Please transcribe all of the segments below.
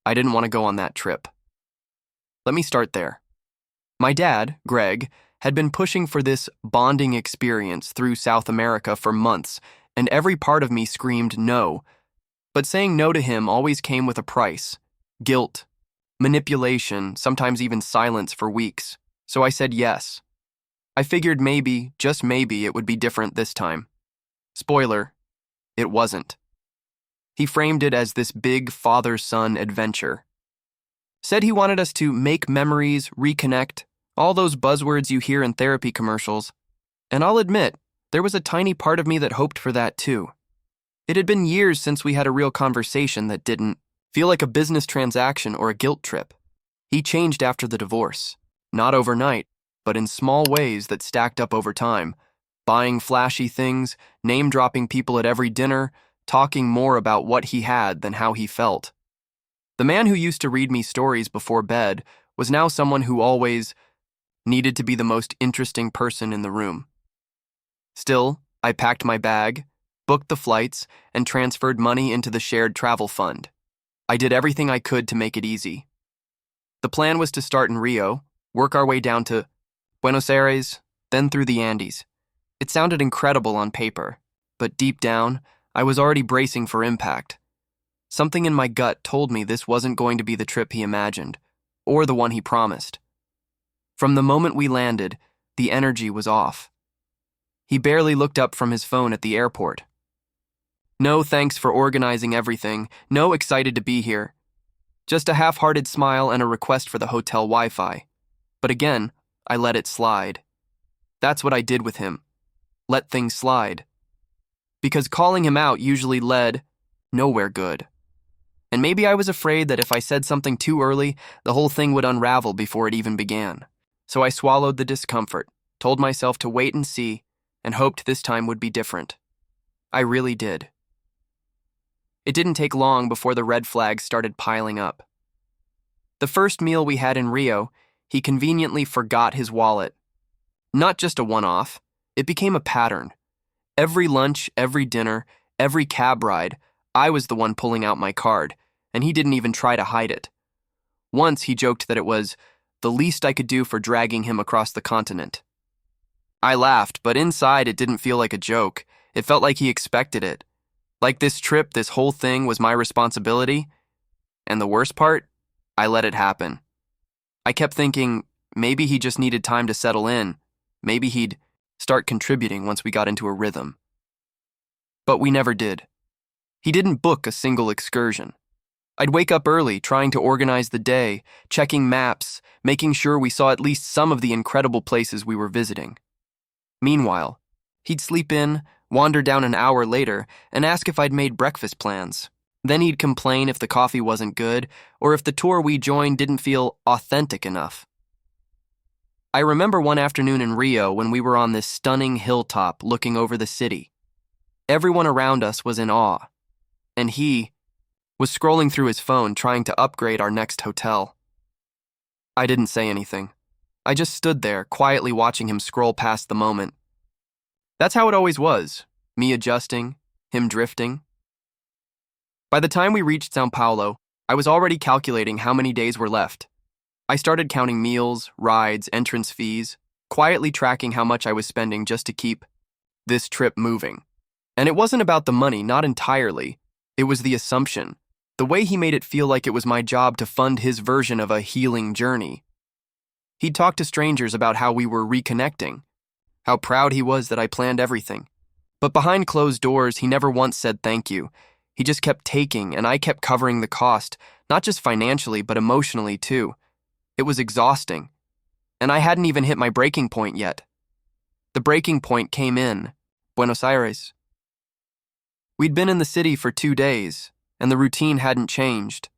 I didn't want to go on that trip. Let me start there. My dad, Greg, had been pushing for this bonding experience through South America for months, and every part of me screamed no. But saying no to him always came with a price: guilt, manipulation, sometimes even silence for weeks. So I said yes. I figured maybe, just maybe, it would be different this time. Spoiler, it wasn't. He framed it as this big father-son adventure. Said he wanted us to make memories, reconnect, all those buzzwords you hear in therapy commercials. And I'll admit, there was a tiny part of me that hoped for that too. It had been years since we had a real conversation that didn't feel like a business transaction or a guilt trip. He changed after the divorce, not overnight, but in small ways that stacked up over time, buying flashy things, name-dropping people at every dinner, talking more about what he had than how he felt. The man who used to read me stories before bed was now someone who always needed to be the most interesting person in the room. Still, I packed my bag, booked the flights, and transferred money into the shared travel fund. I did everything I could to make it easy. The plan was to start in Rio, work our way down to Buenos Aires, then through the Andes. It sounded incredible on paper, but deep down, I was already bracing for impact. Something in my gut told me this wasn't going to be the trip he imagined, or the one he promised. From the moment we landed, the energy was off. He barely looked up from his phone at the airport. No thanks for organizing everything, no excited to be here. Just a half-hearted smile and a request for the hotel Wi-Fi. But again, I let it slide. That's what I did with him. Let things slide. Because calling him out usually led nowhere good. And maybe I was afraid that if I said something too early, the whole thing would unravel before it even began. So I swallowed the discomfort, told myself to wait and see, and hoped this time would be different. I really did. It didn't take long before the red flags started piling up. The first meal we had in Rio, he conveniently forgot his wallet. Not just a one-off, it became a pattern. Every lunch, every dinner, every cab ride, I was the one pulling out my card, and he didn't even try to hide it. Once he joked that it was the least I could do for dragging him across the continent. I laughed, but inside it didn't feel like a joke. It felt like he expected it. Like this trip, this whole thing was my responsibility. And the worst part, I let it happen. I kept thinking, maybe he just needed time to settle in. Maybe he'd start contributing once we got into a rhythm. But we never did. He didn't book a single excursion. I'd wake up early, trying to organize the day, checking maps, making sure we saw at least some of the incredible places we were visiting. Meanwhile, he'd sleep in, wander down an hour later, and ask if I'd made breakfast plans. Then he'd complain if the coffee wasn't good, or if the tour we joined didn't feel authentic enough. I remember one afternoon in Rio when we were on this stunning hilltop looking over the city. Everyone around us was in awe, and he was scrolling through his phone trying to upgrade our next hotel. I didn't say anything. I just stood there, quietly watching him scroll past the moment. That's how it always was, me adjusting, him drifting. By the time we reached São Paulo, I was already calculating how many days were left. I started counting meals, rides, entrance fees, quietly tracking how much I was spending just to keep this trip moving. And it wasn't about the money, not entirely. It was the assumption, the way he made it feel like it was my job to fund his version of a healing journey. He'd talk to strangers about how we were reconnecting, how proud he was that I planned everything. But behind closed doors, he never once said thank you. He just kept taking, and I kept covering the cost, not just financially, but emotionally too. It was exhausting, and I hadn't even hit my breaking point yet. The breaking point came in Buenos Aires. We'd been in the city for 2 days, and the routine hadn't changed.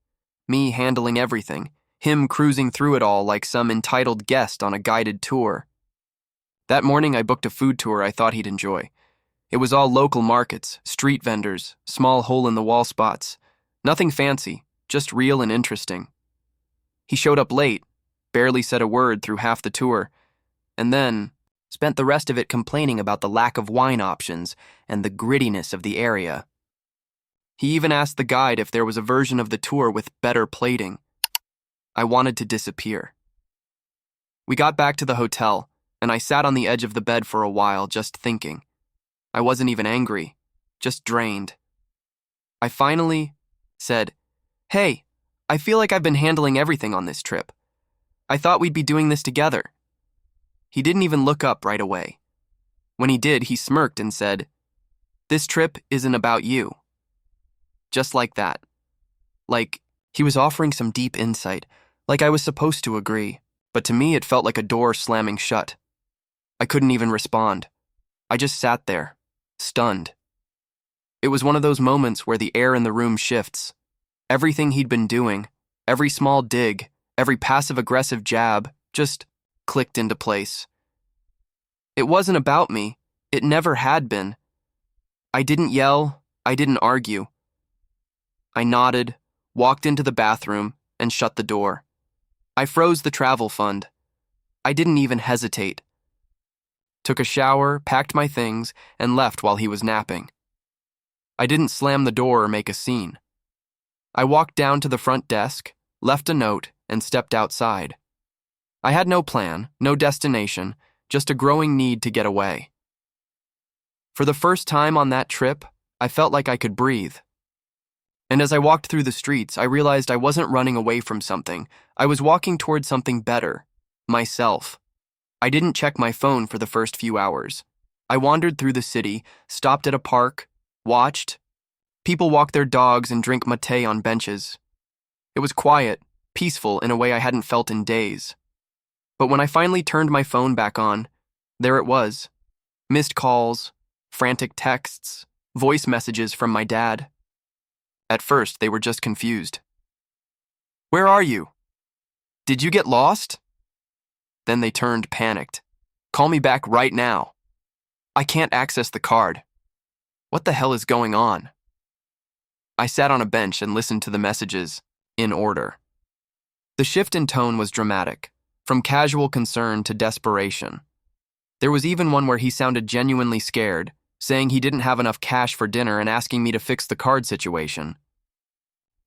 Me handling everything, him cruising through it all like some entitled guest on a guided tour. That morning I booked a food tour I thought he'd enjoy. It was all local markets, street vendors, small hole-in-the-wall spots. Nothing fancy, just real and interesting. He showed up late, barely said a word through half the tour, and then spent the rest of it complaining about the lack of wine options and the grittiness of the area. He even asked the guide if there was a version of the tour with better plating. I wanted to disappear. We got back to the hotel, and I sat on the edge of the bed for a while just thinking. I wasn't even angry, just drained. I finally said, "Hey, I feel like I've been handling everything on this trip. I thought we'd be doing this together." He didn't even look up right away. When he did, he smirked and said, "This trip isn't about you." Just like that. Like, he was offering some deep insight, like I was supposed to agree, but to me it felt like a door slamming shut. I couldn't even respond. I just sat there, stunned. It was one of those moments where the air in the room shifts. Everything he'd been doing, every small dig, every passive-aggressive jab, just clicked into place. It wasn't about me. It never had been. I didn't yell. I didn't argue. I nodded, walked into the bathroom, and shut the door. I froze the travel fund. I didn't even hesitate. Took a shower, packed my things, and left while he was napping. I didn't slam the door or make a scene. I walked down to the front desk, left a note, and stepped outside. I had no plan, no destination, just a growing need to get away. For the first time on that trip, I felt like I could breathe. And as I walked through the streets, I realized I wasn't running away from something. I was walking toward something better, myself. I didn't check my phone for the first few hours. I wandered through the city, stopped at a park, watched. People walk their dogs and drink mate on benches. It was quiet, peaceful in a way I hadn't felt in days. But when I finally turned my phone back on, there it was. Missed calls, frantic texts, voice messages from my dad. At first, they were just confused. "Where are you? Did you get lost?" Then they turned panicked. "Call me back right now. I can't access the card. What the hell is going on?" I sat on a bench and listened to the messages, in order. The shift in tone was dramatic, from casual concern to desperation. There was even one where he sounded genuinely scared, saying he didn't have enough cash for dinner and asking me to fix the card situation.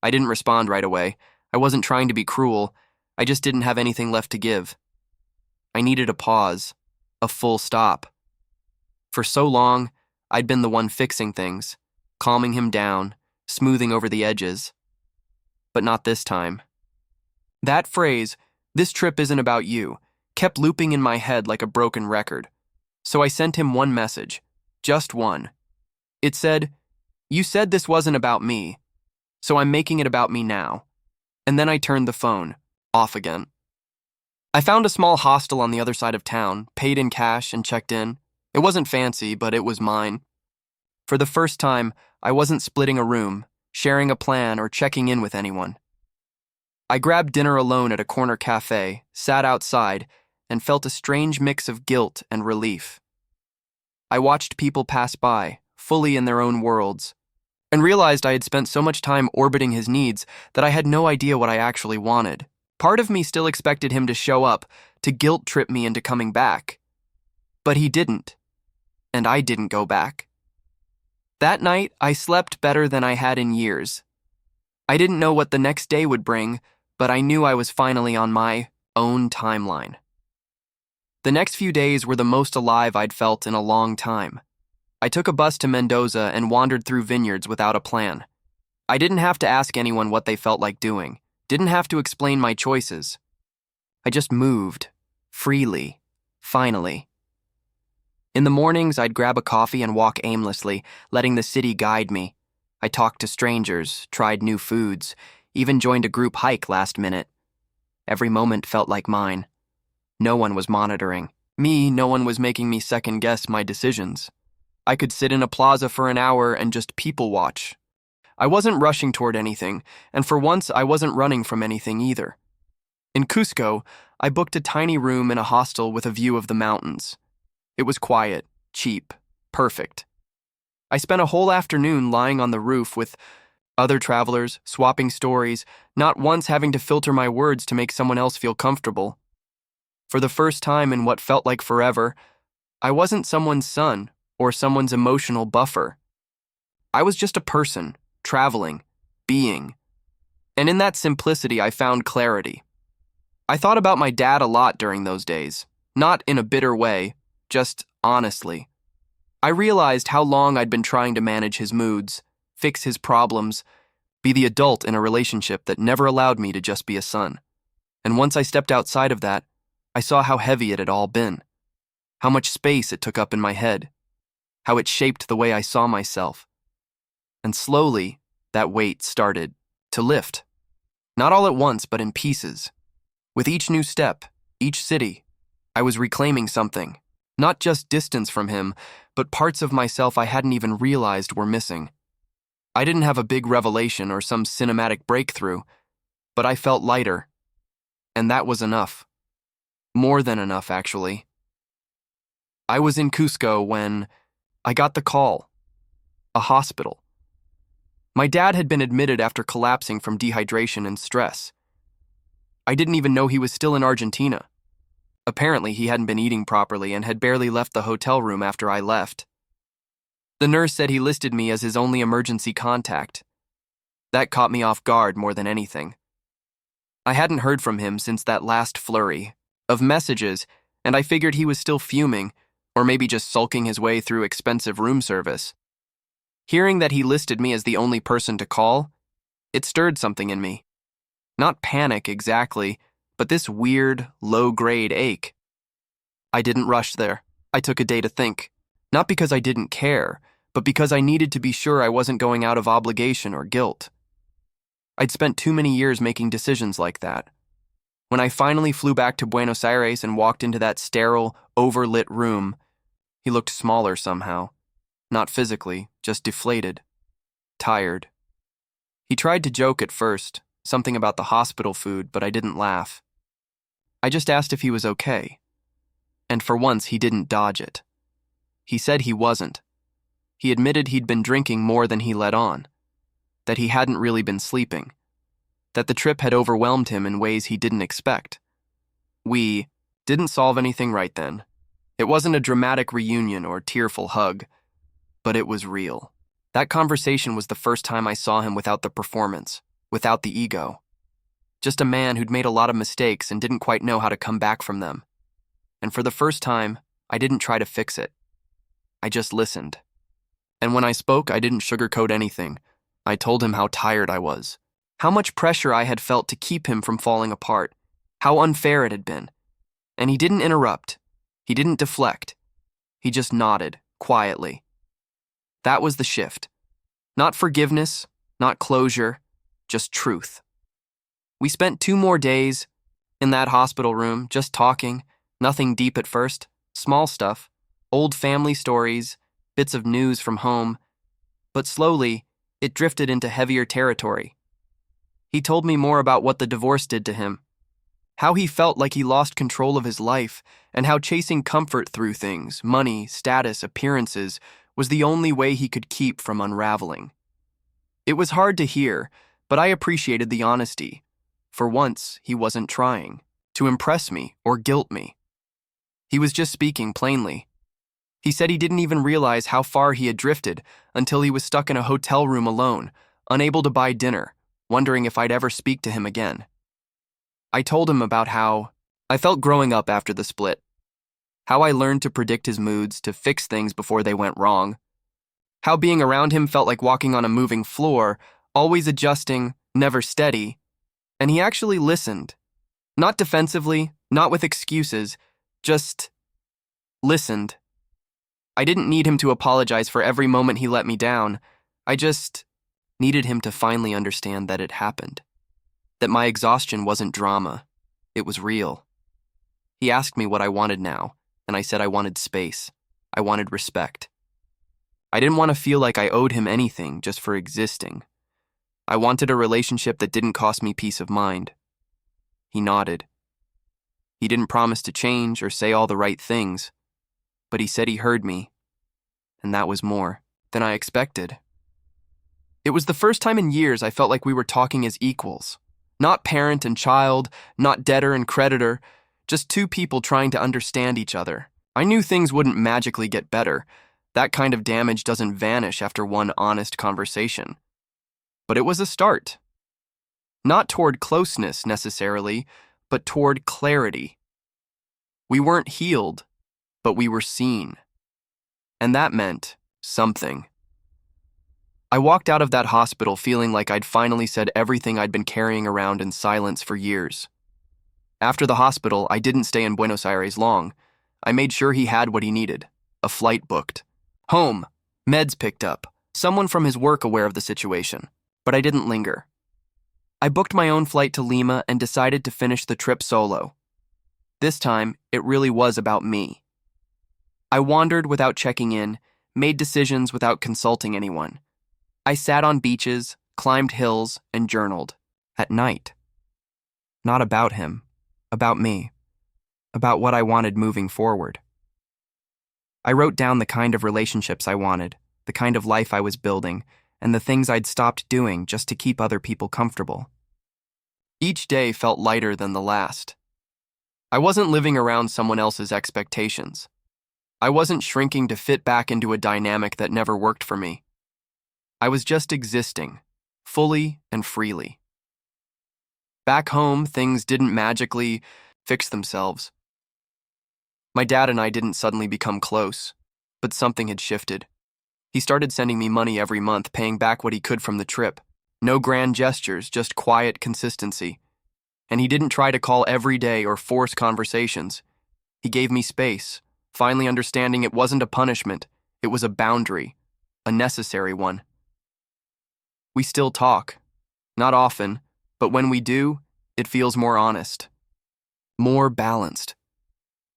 I didn't respond right away. I wasn't trying to be cruel. I just didn't have anything left to give. I needed a pause, a full stop. For so long, I'd been the one fixing things, calming him down, smoothing over the edges. But not this time. That phrase, "This trip isn't about you," kept looping in my head like a broken record. So I sent him one message, just one. It said, "You said this wasn't about me, so I'm making it about me now." And then I turned the phone off again. I found a small hostel on the other side of town, paid in cash, and checked in. It wasn't fancy, but it was mine. For the first time, I wasn't splitting a room, sharing a plan, or checking in with anyone. I grabbed dinner alone at a corner cafe, sat outside, and felt a strange mix of guilt and relief. I watched people pass by, fully in their own worlds, and realized I had spent so much time orbiting his needs that I had no idea what I actually wanted. Part of me still expected him to show up, to guilt trip me into coming back. But he didn't, and I didn't go back. That night, I slept better than I had in years. I didn't know what the next day would bring, but I knew I was finally on my own timeline. The next few days were the most alive I'd felt in a long time. I took a bus to Mendoza and wandered through vineyards without a plan. I didn't have to ask anyone what they felt like doing, didn't have to explain my choices. I just moved, freely, finally. In the mornings, I'd grab a coffee and walk aimlessly, letting the city guide me. I talked to strangers, tried new foods, even joined a group hike last minute. Every moment felt like mine. No one was monitoring me, no one was making me second-guess my decisions. I could sit in a plaza for an hour and just people watch. I wasn't rushing toward anything, and for once I wasn't running from anything either. In Cusco, I booked a tiny room in a hostel with a view of the mountains. It was quiet, cheap, perfect. I spent a whole afternoon lying on the roof with other travelers, swapping stories, not once having to filter my words to make someone else feel comfortable. For the first time in what felt like forever, I wasn't someone's son or someone's emotional buffer. I was just a person, traveling, being. And in that simplicity, I found clarity. I thought about my dad a lot during those days, not in a bitter way, just honestly. I realized how long I'd been trying to manage his moods, fix his problems, be the adult in a relationship that never allowed me to just be a son. And once I stepped outside of that, I saw how heavy it had all been, how much space it took up in my head, how it shaped the way I saw myself. And slowly, that weight started to lift. Not all at once, but in pieces. With each new step, each city, I was reclaiming something. Not just distance from him, but parts of myself I hadn't even realized were missing. I didn't have a big revelation or some cinematic breakthrough, but I felt lighter. And that was enough. More than enough, actually. I was in Cusco when I got the call. A hospital. My dad had been admitted after collapsing from dehydration and stress. I didn't even know he was still in Argentina. Apparently, he hadn't been eating properly and had barely left the hotel room after I left. The nurse said he listed me as his only emergency contact. That caught me off guard more than anything. I hadn't heard from him since that last flurry of messages, and I figured he was still fuming, or maybe just sulking his way through expensive room service. Hearing that he listed me as the only person to call, it stirred something in me. Not panic exactly, but this weird, low-grade ache. I didn't rush there. I took a day to think. Not because I didn't care, but because I needed to be sure I wasn't going out of obligation or guilt. I'd spent too many years making decisions like that. When I finally flew back to Buenos Aires and walked into that sterile, overlit room, he looked smaller somehow. Not physically, just deflated. Tired. He tried to joke at first, something about the hospital food, but I didn't laugh. I just asked if he was okay. And for once, he didn't dodge it. He said he wasn't. He admitted he'd been drinking more than he let on, that he hadn't really been sleeping, that the trip had overwhelmed him in ways he didn't expect. We didn't solve anything right then. It wasn't a dramatic reunion or tearful hug, but it was real. That conversation was the first time I saw him without the performance, without the ego. Just a man who'd made a lot of mistakes and didn't quite know how to come back from them. And for the first time, I didn't try to fix it. I just listened. And when I spoke, I didn't sugarcoat anything. I told him how tired I was, how much pressure I had felt to keep him from falling apart, how unfair it had been. And he didn't interrupt. He didn't deflect. He just nodded, quietly. That was the shift. Not forgiveness, not closure, just truth. We spent 2 more days in that hospital room, just talking, nothing deep at first, small stuff, old family stories, bits of news from home, but slowly, it drifted into heavier territory. He told me more about what the divorce did to him, how he felt like he lost control of his life, and how chasing comfort through things, money, status, appearances, was the only way he could keep from unraveling. It was hard to hear, but I appreciated the honesty. For once, he wasn't trying to impress me or guilt me. He was just speaking plainly. He said he didn't even realize how far he had drifted until he was stuck in a hotel room alone, unable to buy dinner, wondering if I'd ever speak to him again. I told him about how I felt growing up after the split, how I learned to predict his moods, to fix things before they went wrong, how being around him felt like walking on a moving floor, always adjusting, never steady, and he actually listened. Not defensively, not with excuses, just listened. I didn't need him to apologize for every moment he let me down. I just needed him to finally understand that it happened. That my exhaustion wasn't drama. It was real. He asked me what I wanted now, and I said I wanted space. I wanted respect. I didn't want to feel like I owed him anything just for existing. I wanted a relationship that didn't cost me peace of mind. He nodded. He didn't promise to change or say all the right things, but he said he heard me, and that was more than I expected. It was the first time in years I felt like we were talking as equals. Not parent and child, not debtor and creditor, just 2 people trying to understand each other. I knew things wouldn't magically get better. That kind of damage doesn't vanish after one honest conversation. But it was a start. Not toward closeness necessarily, but toward clarity. We weren't healed, but we were seen. And that meant something. I walked out of that hospital feeling like I'd finally said everything I'd been carrying around in silence for years. After the hospital, I didn't stay in Buenos Aires long. I made sure he had what he needed. A flight booked. Home. Meds picked up. Someone from his work aware of the situation. But I didn't linger. I booked my own flight to Lima and decided to finish the trip solo. This time, it really was about me. I wandered without checking in, made decisions without consulting anyone. I sat on beaches, climbed hills, and journaled. At night. Not about him. About me. About what I wanted moving forward. I wrote down the kind of relationships I wanted, the kind of life I was building, and the things I'd stopped doing just to keep other people comfortable. Each day felt lighter than the last. I wasn't living around someone else's expectations. I wasn't shrinking to fit back into a dynamic that never worked for me. I was just existing, fully and freely. Back home, things didn't magically fix themselves. My dad and I didn't suddenly become close, but something had shifted. He started sending me money every month, paying back what he could from the trip. No grand gestures, just quiet consistency. And he didn't try to call every day or force conversations. He gave me space, finally understanding it wasn't a punishment, it was a boundary, a necessary one. We still talk. Not often, but when we do, it feels more honest. More balanced.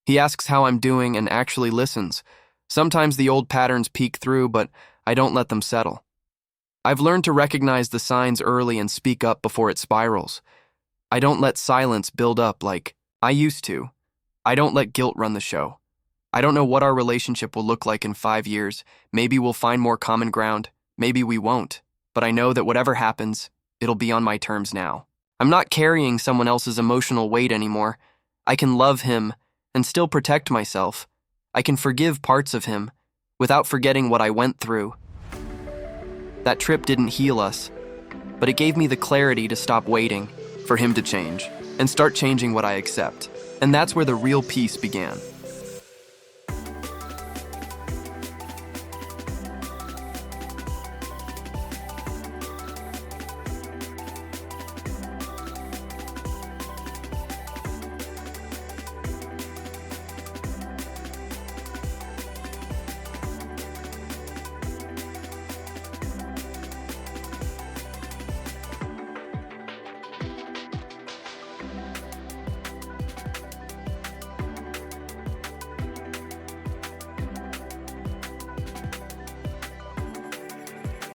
He asks how I'm doing and actually listens. Sometimes the old patterns peek through, but I don't let them settle. I've learned to recognize the signs early and speak up before it spirals. I don't let silence build up like I used to. I don't let guilt run the show. I don't know what our relationship will look like in 5 years. Maybe we'll find more common ground. Maybe we won't. But I know that whatever happens, it'll be on my terms now. I'm not carrying someone else's emotional weight anymore. I can love him and still protect myself. I can forgive parts of him without forgetting what I went through. That trip didn't heal us, but it gave me the clarity to stop waiting for him to change and start changing what I accept. And that's where the real peace began.